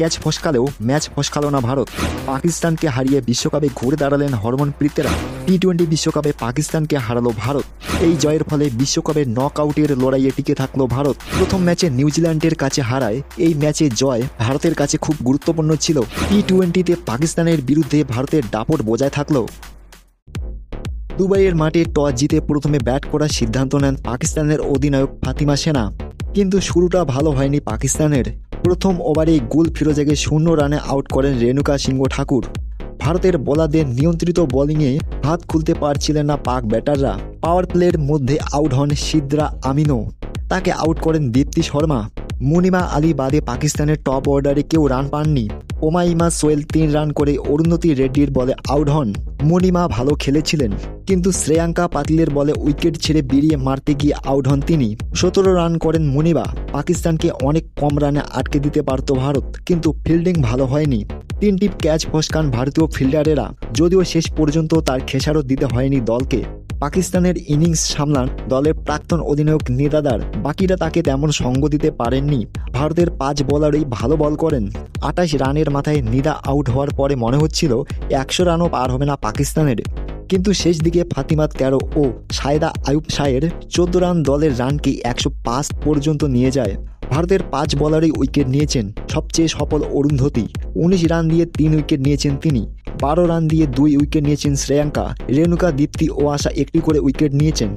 Catch ফসকালেও match ফসকালো না ভারত। পাকিস্তানকে হারিয়ে বিশ্বকাপে ঘুরে দাঁড়ালেন হরমনপ্রীতেরা। টি-20 বিশ্বকাপে পাকিস্তানকে হারালো ভারত। এই জয়ের ফলে বিশ্বকাপের নক আউটের লড়াইয়ে টিকে থাকলো ভারত। প্রথম ম্যাচে নিউজিল্যান্ডের কাছে হারায় এই ম্যাচে জয় ভারতের কাছে খুব গুরুত্বপূর্ণ ছিল। টি-20তে পাকিস্তানের বিরুদ্ধে ভারতের দাপট বজায় থাকলো। দুবাইয়ের মাঠে টস জিতে প্রথমে ব্যাট করার সিদ্ধান্ত নেন পাকিস্তানের অধিনায়ক ফাতিমা সেনা। কিন্তু শুরুটা ভালো হয়নি পাকিস্তানের। প্রথম ওভারে গোল ফিরোজাকে 0 রানে আউট করেন রেণুকা সিংহ ঠাকুর। ভারতের বোলারদের নিয়ন্ত্রিত বোলিংয়ে হাত খুলতে পারছিলেন না পাক ব্যাটাররা। পাওয়ার প্লের মধ্যে আউট হন সিদ্রা আমিনো, তাকে আউট করেন দীপ্তি শর্মা। মুনিমা আলী বাদে পাকিস্তানের টপ অর্ডারে কেউ রান পাননি। ওমাইমা সোয়েল 3 রান করে অরুন্ধতী রেড্ডির বলে আউট হন। মুনিমা ভালো খেলেছিলেন, কিন্তু শ্রেয়াঙ্কা পাতিলের বলে উইকেট ছেড়ে বেরিয়ে মারতে গিয়ে আউট হন তিনি। 17 রান করেন মুনিমা। পাকিস্তানকে অনেক কম রানে আটকে দিতে পারত ভারত, কিন্তু ফিল্ডিং ভালো হয়নি। 3টি ক্যাচ ফসকান ভারতীয় ফিল্ডারেরা, যদিও শেষ পর্যন্ত তার খেসারত দিতে হয়নি দলকে। পাকিস্তানের ইনিংস সামলান দলের প্রাক্তন অধিনায়ক নিদাদার, বাকিরা তাকে তেমন সঙ্গ দিতে পারেননি। ভারতের 5 বোলারই ভালো বল করেন। 28 রানের মাথায় নিদা আউট হওয়ার পরে মনে হচ্ছিল 100 রানও পার হবে না পাকিস্তানের, কিন্তু শেষ দিকে ফাতিমা 13 ও সায়েদা আয়ুব শাহের 14 রান দলের রানকে 105 পর্যন্ত নিয়ে যায়। ভারতের 5 বোলারই উইকেট নিয়েছেন। সবচেয়ে সফল অরুন্ধতী, 19 রান দিয়ে 3 উইকেট নিয়েছেন তিনি। 12 রান দিয়ে 2 উইকেট নিয়েছেন শ্রেয়াঙ্কা। রেণুকা, দীপ্তি ও আশা একটি করে উইকেট নিয়েছেন।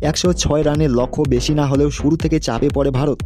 106 রানের লক্ষ্য বেশি না হলেও শুরু থেকে চাপে পড়ে ভারত।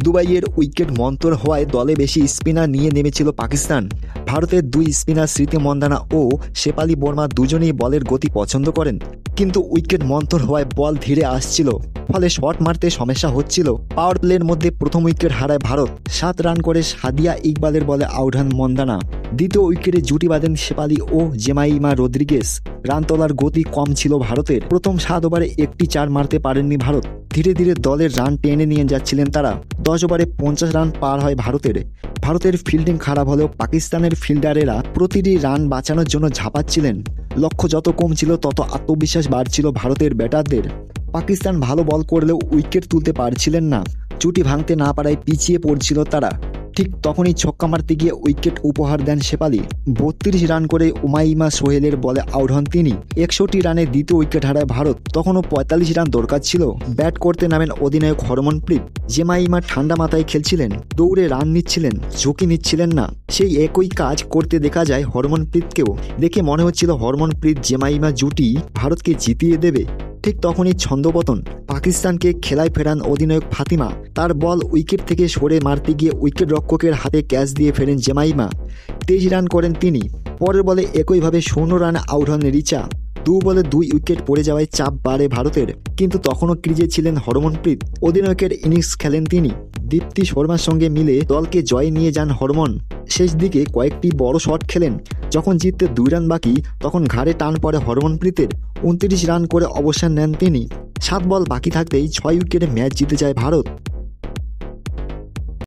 দুবাইয়ের উইকেট মন্তর হওয়ায় দলে বেশি স্পিনার নিয়ে নেমেছিল পাকিস্তান। ভারতের 2 স্পিনার স্মৃতি মন্দানা ও শেফালি বর্মা দুজনেই বলের গতি পছন্দ করেন, কিন্তু উইকেট মন্তর হওয়ায় বল ধীরে আসছিল, ফলে শট মারতে সমস্যা হচ্ছিল। পাওয়ার প্লের মধ্যে প্রথম উইকেট হারায় ভারত। 7 রান করে সাদিয়া ইকবালের বলে আউট হন মন্দানা। দ্বিতীয় উইকেটে জুটি বাঁধেন শেফালি ও জেমাইমা রদ্রিগেজ। রান তোলার গতি কম ছিল ভারতের। প্রথম 7 ওভারে একটি 4 মারতে পারেননি ভারত। ধীরে ধীরে দলের রান টেনে নিয়ে যাচ্ছিলেন তারা। 10 ওভারে 50 রান পার হয় ভারতের। ভারতের ফিল্ডিং খারাপ হলেও পাকিস্তানের ফিল্ডারেরা প্রতিটি রান বাঁচানোর জন্য ঝাঁপাচ্ছিলেন। লক্ষ্য যত কম ছিল তত আত্মবিশ্বাস বাড়ছিল ভারতের ব্যাটারদের। পাকিস্তান ভালো বল করলেও উইকেট তুলতে পারছিলেন না। জুটি ভাঙতে না পারায় পিছিয়ে পড়ছিল তারা। ঠিক তখনই ছক্কা মারতে গিয়ে উইকেট উপহার দেন শেফালি। 32 রান করে উমাইমা সোহেলের বলে আউট হন তিনি। 61 রানে দ্বিতীয় উইকেট হারায় ভারত। তখনও 45 রান দরকার ছিল। ব্যাট করতে নামেন অধিনায়ক হরমনপ্রীত। জেমাইমা ঠান্ডা মাথায় খেলছিলেন, দৌড়ে রান নিচ্ছিলেন, ঝুঁকি নিচ্ছিলেন না। সেই একই কাজ করতে দেখা যায় হরমনপ্রীতকেও। দেখে মনে হচ্ছিল হরমনপ্রীত জেমাইমা জুটি ভারতকে জিতিয়ে দেবে। ঠিক তখনই ছন্দপতন। পাকিস্তানকে খেলায় ফেরান অধিনায়ক ফাতিমা। তার বল উইকেট থেকে সরে মারতে গিয়ে উইকেট রক্ষকের হাতে ক্যাচ দিয়ে ফেরেন জেমাইমা। 23 রান করেন তিনি। পরের বলে একইভাবে 0 রানে আউট হন রিচা। 2 বলে 2 উইকেট পড়ে যাওয়ায় চাপ বাড়ে ভারতের, কিন্তু তখনও ক্রিজে ছিলেন হরমনপ্রীত। অধিনায়কের ইনিংস খেলেন তিনি। দীপ্তি শর্মার সঙ্গে মিলে দলকে জয় নিয়ে যান হরমন। শেষ দিকে কয়েকটি বড় শট খেলেন। যখন জিততে 2 রান বাকি, তখন ঘাড়ে টান পড়ে হরমনপ্রীতের। 29 রান করে অবসর নেন তিনি। 7 বল বাকি থাকতেই 6 উইকেটে ম্যাচ জিতে যায় ভারত।